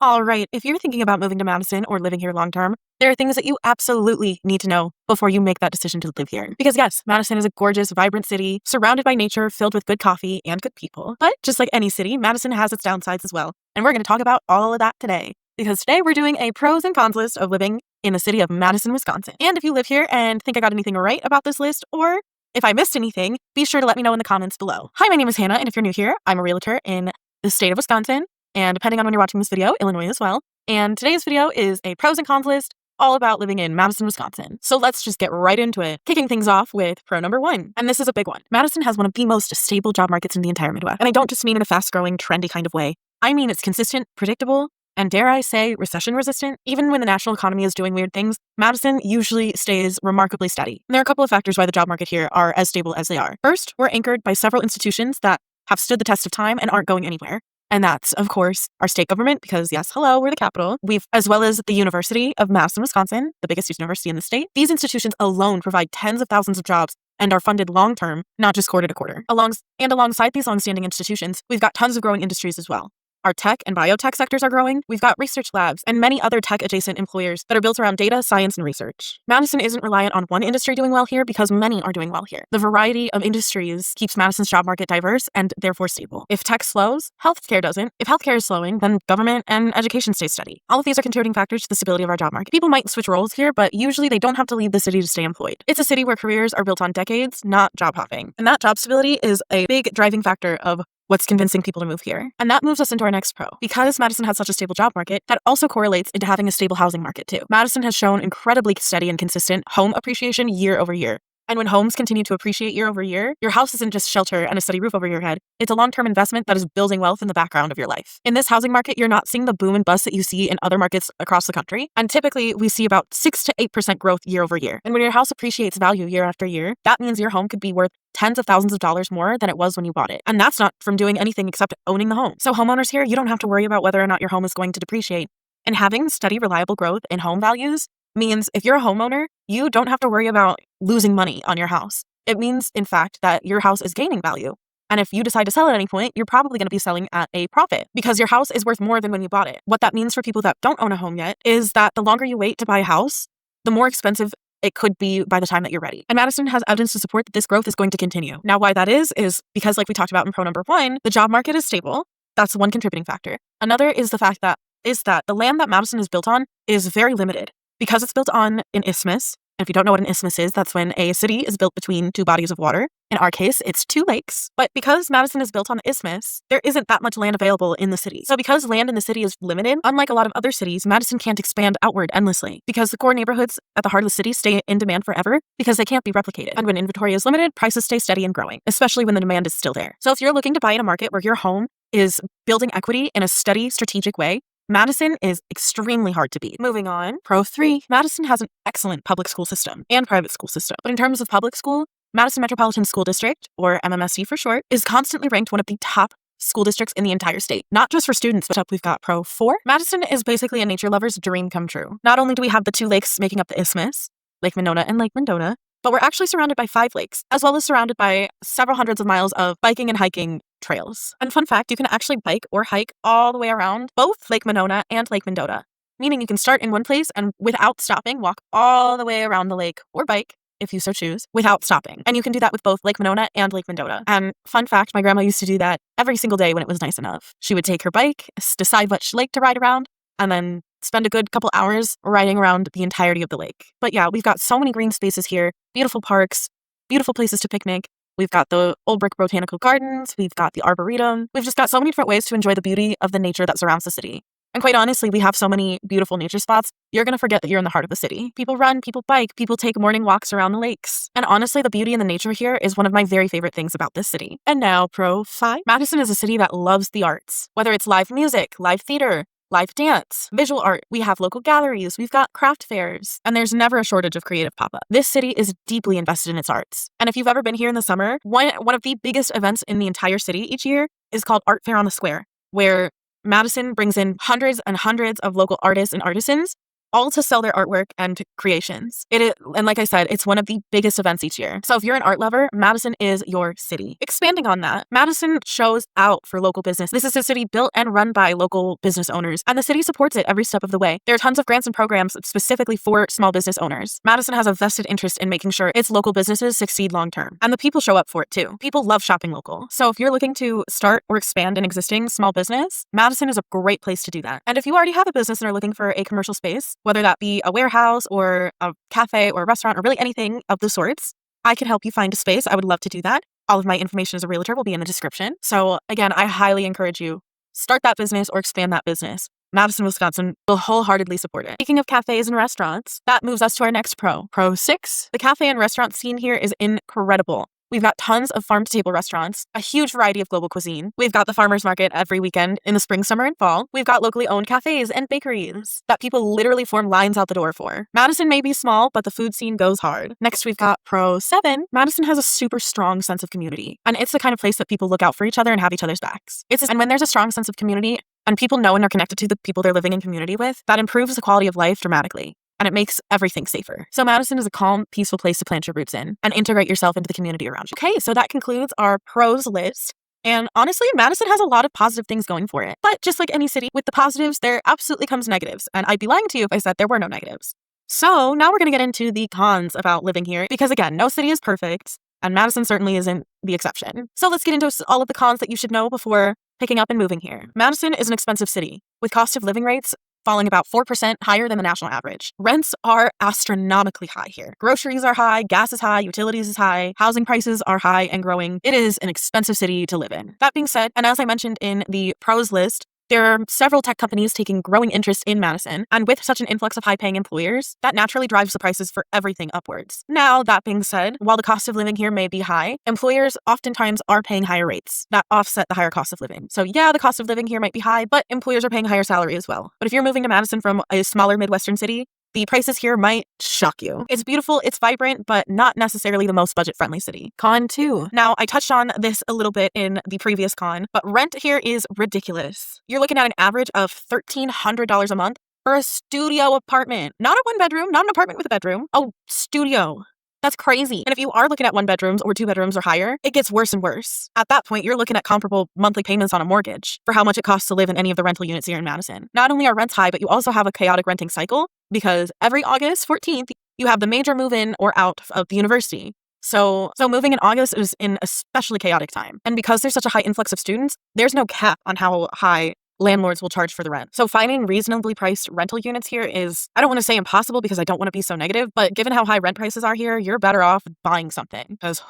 All right, if you're thinking about moving to Madison or living here long term, there are things that you absolutely need to know before you make that decision to live here. Because yes, Madison is a gorgeous, vibrant city, surrounded by nature, filled with good coffee and good people. But just like any city, Madison has its downsides as well. And we're going to talk about all of that today. Because today we're doing a pros and cons list of living in the city of Madison, Wisconsin. And if you live here and think I got anything right about this list, or if I missed anything, be sure to let me know in the comments below. Hi, my name is Hannah, and if you're new here, I'm a realtor in the state of Wisconsin, and depending on when you're watching this video, Illinois as well. And today's video is a pros and cons list all about living in Madison, Wisconsin. So let's just get right into it, kicking things off with pro number 1. And this is a big one. Madison has one of the most stable job markets in the entire Midwest. And I don't just mean in a fast-growing, trendy kind of way. I mean it's consistent, predictable, and dare I say, recession-resistant. Even when the national economy is doing weird things, Madison usually stays remarkably steady. And there are a couple of factors why the job market here are as stable as they are. First, we're anchored by several institutions that have stood the test of time and aren't going anywhere. And that's, of course, our state government, because yes, hello, we're the capital. As well as the University of Madison, Wisconsin, the biggest university in the state. These institutions alone provide tens of thousands of jobs and are funded long-term, not just quarter to quarter. Alongside these long-standing institutions, we've got tons of growing industries as well. Our tech and biotech sectors are growing. We've got research labs and many other tech-adjacent employers that are built around data, science, and research. Madison isn't reliant on one industry doing well here because many are doing well here. The variety of industries keeps Madison's job market diverse and therefore stable. If tech slows, healthcare doesn't. If healthcare is slowing, then government and education stay steady. All of these are contributing factors to the stability of our job market. People might switch roles here, but usually they don't have to leave the city to stay employed. It's a city where careers are built on decades, not job hopping. And that job stability is a big driving factor of what's convincing people to move here. And that moves us into our next pro. Because Madison has such a stable job market, that also correlates into having a stable housing market too. Madison has shown incredibly steady and consistent home appreciation year over year. And when homes continue to appreciate year over year, your house isn't just shelter and a steady roof over your head. It's a long-term investment that is building wealth in the background of your life. In this housing market, you're not seeing the boom and bust that you see in other markets across the country. And typically, we see about 6 to 8% growth year over year. And when your house appreciates value year after year, that means your home could be worth tens of thousands of dollars more than it was when you bought it. And that's not from doing anything except owning the home. So homeowners here, you don't have to worry about whether or not your home is going to depreciate. And having steady, reliable growth in home values means if you're a homeowner, you don't have to worry about losing money on your house. It means, in fact, that your house is gaining value. And if you decide to sell at any point, you're probably going to be selling at a profit because your house is worth more than when you bought it. What that means for people that don't own a home yet is that the longer you wait to buy a house, the more expensive it could be by the time that you're ready. And Madison has evidence to support that this growth is going to continue. Now, why that is because, like we talked about in pro number 1, the job market is stable. That's one contributing factor. Another is the fact that the land that Madison is built on is very limited because it's built on an isthmus. And if you don't know what an isthmus is, that's when a city is built between two bodies of water. In our case, it's 2 lakes. But because Madison is built on the isthmus, there isn't that much land available in the city. So because land in the city is limited, unlike a lot of other cities, Madison can't expand outward endlessly because the core neighborhoods at the heart of the city stay in demand forever because they can't be replicated. And when inventory is limited, prices stay steady and growing, especially when the demand is still there. So if you're looking to buy in a market where your home is building equity in a steady, strategic way, Madison is extremely hard to beat. Moving on, pro 3, Madison has an excellent public school system and private school system. But in terms of public school, Madison Metropolitan School District, or MMSD for short, is constantly ranked one of the top school districts in the entire state. Not just for students, but up we've got pro 4. Madison is basically a nature lover's dream come true. Not only do we have the 2 lakes making up the isthmus, Lake Monona and Lake Mendota, but we're actually surrounded by 5 lakes, as well as surrounded by several hundreds of miles of biking and hiking trails. And fun fact, you can actually bike or hike all the way around both Lake Monona and Lake Mendota, meaning you can start in one place and without stopping, walk all the way around the lake or bike, if you so choose, without stopping. And you can do that with both Lake Monona and Lake Mendota. And fun fact, my grandma used to do that every single day when it was nice enough. She would take her bike, decide which lake to ride around, and then spend a good couple hours riding around the entirety of the lake. But yeah, we've got so many green spaces here, beautiful parks, beautiful places to picnic. We've got the Old Brick Botanical Gardens. We've got the Arboretum. We've just got so many different ways to enjoy the beauty of the nature that surrounds the city. And quite honestly, we have so many beautiful nature spots, you're going to forget that you're in the heart of the city. People run, people bike, people take morning walks around the lakes. And honestly, the beauty and the nature here is one of my very favorite things about this city. And now, pro 5. Madison is a city that loves the arts. Whether it's live music, live theater, live dance, visual art, we have local galleries, we've got craft fairs, and there's never a shortage of creative pop-up. This city is deeply invested in its arts. And if you've ever been here in the summer, one of the biggest events in the entire city each year is called Art Fair on the Square, where Madison brings in hundreds and hundreds of local artists and artisans all to sell their artwork and creations. And like I said, it's one of the biggest events each year. So if you're an art lover, Madison is your city. Expanding on that, Madison shows out for local business. This is a city built and run by local business owners, and the city supports it every step of the way. There are tons of grants and programs specifically for small business owners. Madison has a vested interest in making sure its local businesses succeed long term, and the people show up for it too. People love shopping local. So if you're looking to start or expand an existing small business, Madison is a great place to do that. And if you already have a business and are looking for a commercial space, whether that be a warehouse or a cafe or a restaurant or really anything of the sorts, I can help you find a space. I would love to do that. All of my information as a realtor will be in the description. So again, I highly encourage you, start that business or expand that business. Madison, Wisconsin will wholeheartedly support it. Speaking of cafes and restaurants, that moves us to our next pro. Pro 6. The cafe and restaurant scene here is incredible. We've got tons of farm-to-table restaurants, a huge variety of global cuisine. We've got the farmers market every weekend in the spring, summer, and fall. We've got locally owned cafes and bakeries that people literally form lines out the door for. Madison may be small, but the food scene goes hard. Next, we've got Pro 7. Madison has a super strong sense of community, and it's the kind of place that people look out for each other and have each other's backs. And when there's a strong sense of community, and people know and are connected to the people they're living in community with, that improves the quality of life dramatically. And it makes everything safer. So Madison is a calm, peaceful place to plant your roots in and integrate yourself into the community around you. Okay, so that concludes our pros list. And honestly, Madison has a lot of positive things going for it. But just like any city, with the positives, there absolutely comes negatives. And I'd be lying to you if I said there were no negatives. So now we're going to get into the cons about living here. Because again, no city is perfect. And Madison certainly isn't the exception. So let's get into all of the cons that you should know before picking up and moving here. Madison is an expensive city, with cost of living rates falling about 4% higher than the national average. Rents are astronomically high here. Groceries are high, gas is high, utilities is high, housing prices are high and growing. It is an expensive city to live in. That being said, and as I mentioned in the pros list, there are several tech companies taking growing interest in Madison, and with such an influx of high-paying employers, that naturally drives the prices for everything upwards. Now, that being said, while the cost of living here may be high, employers oftentimes are paying higher rates that offset the higher cost of living. So yeah, the cost of living here might be high, but employers are paying higher salary as well. But if you're moving to Madison from a smaller Midwestern city, the prices here might shock you. It's beautiful, it's vibrant, but not necessarily the most budget-friendly city. Con 2. Now, I touched on this a little bit in the previous con, but rent here is ridiculous. You're looking at an average of $1,300 a month for a studio apartment. Not a one-bedroom, not an apartment with a bedroom. Oh, studio. That's crazy. And if you are looking at 1 bedrooms or 2 bedrooms or higher, it gets worse and worse. At that point, you're looking at comparable monthly payments on a mortgage for how much it costs to live in any of the rental units here in Madison. Not only are rents high, but you also have a chaotic renting cycle because every August 14th, you have the major move-in or out of the university. So moving in August is an especially chaotic time. And because there's such a high influx of students, there's no cap on how high landlords will charge for the rent. So finding reasonably priced rental units here is, I don't want to say impossible because I don't want to be so negative, but given how high rent prices are here, you're better off buying something because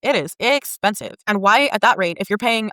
it is expensive. And why at that rate, if you're paying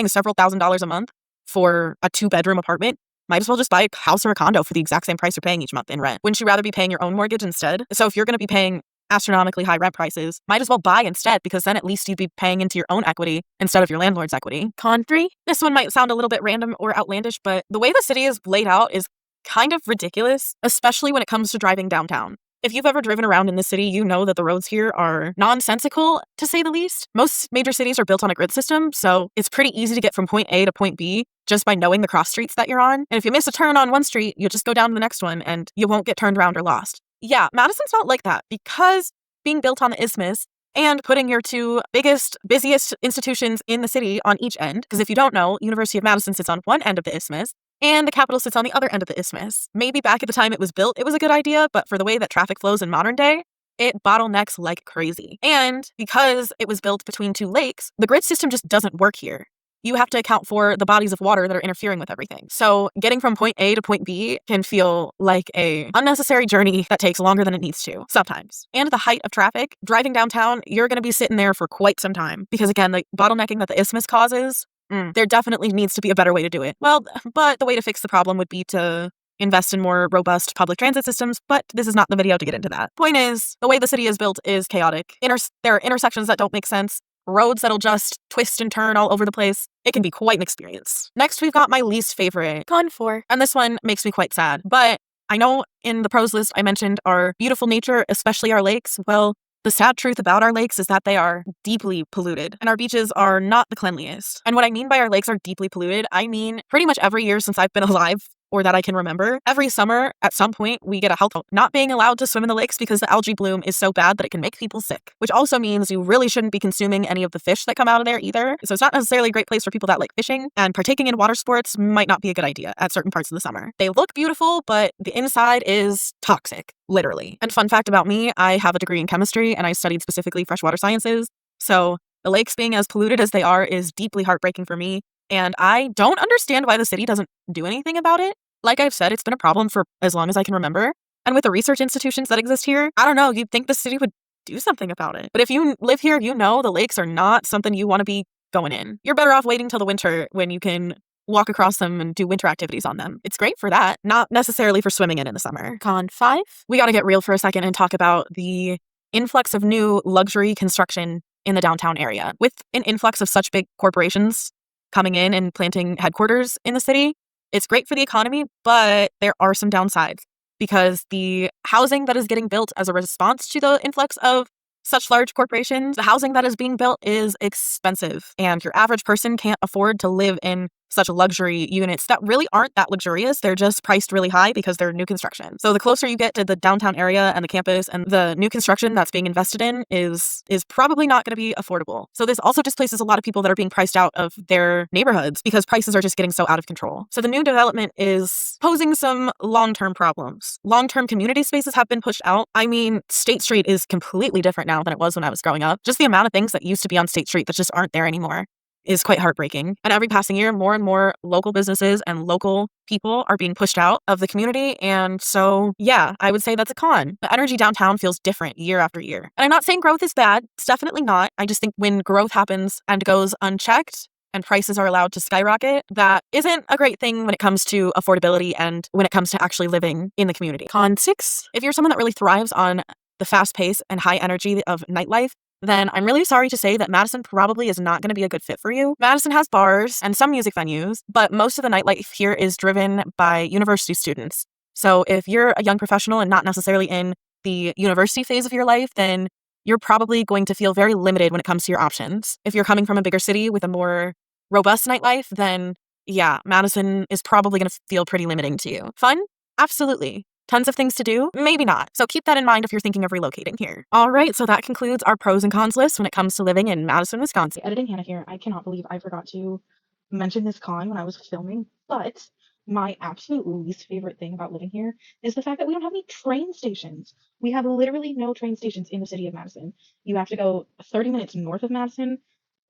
several $1,000s a month for a 2-bedroom apartment, might as well just buy a house or a condo for the exact same price you're paying each month in rent. Wouldn't you rather be paying your own mortgage instead? So if you're going to be paying astronomically high rent prices, might as well buy instead because then at least you'd be paying into your own equity instead of your landlord's equity. Con 3. This one might sound a little bit random or outlandish, but the way the city is laid out is kind of ridiculous, especially when it comes to driving downtown. If you've ever driven around in the city, you know that the roads here are nonsensical, to say the least. Most major cities are built on a grid system, so it's pretty easy to get from point A to point B just by knowing the cross streets that you're on. And if you miss a turn on one street, you'll just go down to the next one and you won't get turned around or lost. Yeah, Madison's not like that because being built on the isthmus and putting your 2 biggest, busiest institutions in the city on each end, because if you don't know, University of Madison sits on one end of the isthmus and the Capitol sits on the other end of the isthmus. Maybe back at the time it was built, it was a good idea, but for the way that traffic flows in modern day, it bottlenecks like crazy. And because it was built between 2 lakes, the grid system just doesn't work here. You have to account for the bodies of water that are interfering with everything. So getting from point A to point B can feel like a unnecessary journey that takes longer than it needs to sometimes. And at the height of traffic, driving downtown, you're going to be sitting there for quite some time because again, the bottlenecking that the isthmus causes, there definitely needs to be a better way to do it. Well, but the way to fix the problem would be to invest in more robust public transit systems, but this is not the video to get into that. Point is, the way the city is built is chaotic. There are intersections that don't make sense. Roads that'll just twist and turn all over the place. It can be quite an experience. Next, we've got my least favorite, Con 4. And this one makes me quite sad. But I know in the pros list I mentioned our beautiful nature, especially our lakes. Well, the sad truth about our lakes is that they are deeply polluted and our beaches are not the cleanliest. And what I mean by our lakes are deeply polluted, I mean pretty much every year since I've been alive, or that I can remember. Every summer, at some point, we get a health not being allowed to swim in the lakes because the algae bloom is so bad that it can make people sick, which also means you really shouldn't be consuming any of the fish that come out of there either. So it's not necessarily a great place for people that like fishing, and partaking in water sports might not be a good idea at certain parts of the summer. They look beautiful, but the inside is toxic, literally. And fun fact about me, I have a degree in chemistry and I studied specifically freshwater sciences. So the lakes being as polluted as they are is deeply heartbreaking for me. And I don't understand why the city doesn't do anything about it. Like I've said, it's been a problem for as long as I can remember. And with the research institutions that exist here, I don't know, you'd think the city would do something about it. But if you live here, you know the lakes are not something you want to be going in. You're better off waiting till the winter when you can walk across them and do winter activities on them. It's great for that, not necessarily for swimming in the summer. Con 5, we got to get real for a second and talk about the influx of new luxury construction in the downtown area. With an influx of such big corporations coming in and planting headquarters in the city, it's great for the economy, but there are some downsides because the housing that is getting built as a response to the influx of such large corporations, the housing that is being built is expensive, and your average person can't afford to live in such luxury units that really aren't that luxurious. They're just priced really high because they're new construction. So the closer you get to the downtown area and the campus, and the new construction that's being invested in is probably not going to be affordable. So this also displaces a lot of people that are being priced out of their neighborhoods because prices are just getting so out of control. So the new development is posing some long-term problems. Long-term community spaces have been pushed out. I mean, State Street is completely different now than it was when I was growing up. Just the amount of things that used to be on State Street that just aren't there anymore is quite heartbreaking. And every passing year, more and more local businesses and local people are being pushed out of the community. And so, yeah, I would say that's a con. The energy downtown feels different year after year. And I'm not saying growth is bad. It's definitely not. I just think when growth happens and goes unchecked and prices are allowed to skyrocket, that isn't a great thing when it comes to affordability and when it comes to actually living in the community. Con 6, if you're someone that really thrives on the fast pace and high energy of nightlife, then I'm really sorry to say that Madison probably is not going to be a good fit for you. Madison has bars and some music venues, but most of the nightlife here is driven by university students. So if you're a young professional and not necessarily in the university phase of your life, then you're probably going to feel very limited when it comes to your options. If you're coming from a bigger city with a more robust nightlife, then yeah, Madison is probably going to feel pretty limiting to you. Fun? Absolutely. Tons of things to do? Maybe not. So keep that in mind if you're thinking of relocating here. All right, so that concludes our pros and cons list when it comes to living in Madison, Wisconsin. Editing Hannah here. I cannot believe I forgot to mention this con when I was filming, but my absolute least favorite thing about living here is the fact that we don't have any train stations. We have literally no train stations in the city of Madison. You have to go 30 minutes north of Madison.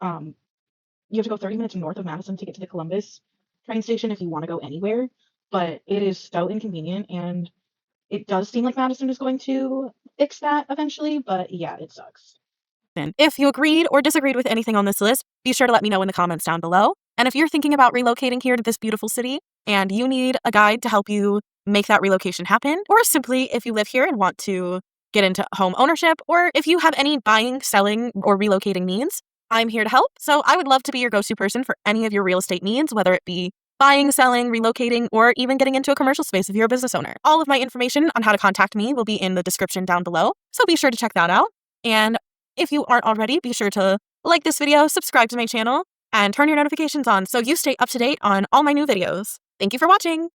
You have to go 30 minutes north of Madison to get to the Columbus train station if you want to go anywhere, but it is so inconvenient, and it does seem like Madison is going to fix that eventually, but yeah, it sucks. If you agreed or disagreed with anything on this list, be sure to let me know in the comments down below. And if you're thinking about relocating here to this beautiful city and you need a guide to help you make that relocation happen, or simply if you live here and want to get into home ownership, or if you have any buying, selling, or relocating needs, I'm here to help. So I would love to be your go-to person for any of your real estate needs, whether it be buying, selling, relocating, or even getting into a commercial space if you're a business owner. All of my information on how to contact me will be in the description down below, so be sure to check that out. And if you aren't already, be sure to like this video, subscribe to my channel, and turn your notifications on so you stay up to date on all my new videos. Thank you for watching!